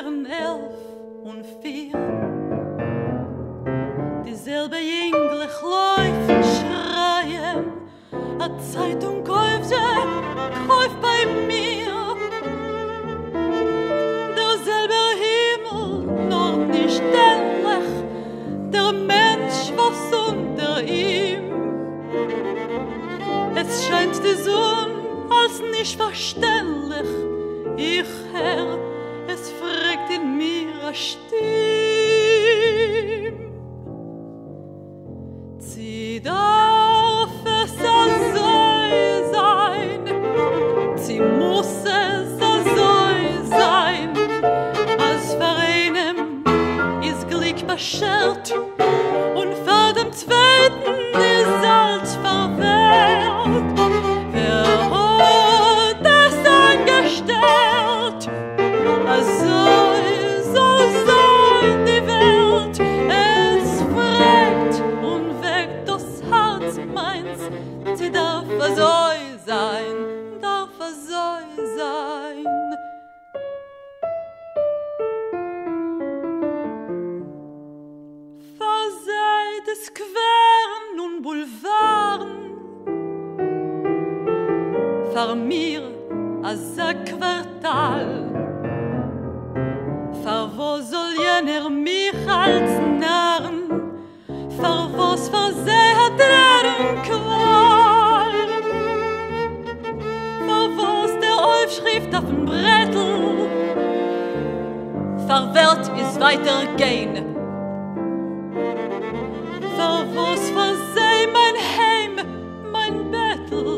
wären 11:04. Dieselbe Jünglich läuft, schreien, a Zeitung kauf bei mir. Derselbe Himmel, noch nicht ähnlich, der Mensch, was unter ihm. Es scheint die Sonne als nicht verständlich. Ich hör, es fragt in mir a Stimm. Sie darf es so sein, sie muss es so sein, als für einem ist Glück beschert und für dem Zweiten ist alles verwehrt. Wer hat es angestellt? So sein die Welt. Es fragt und weckt das Herz meins. Sie darf so sein, darf so sein. Verseit es Queren und Boulevarden, vor mir als ein Quartal. Vor wo soll jener mich als Narren? Vor was versät Qual? Vor was der Aufschrift auf dem Brettel? Vor Welt ist weitergehen. Vor was verseh mein Heim, mein Bettel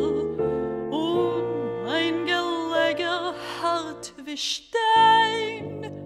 und mein Geleger hart wie Stein.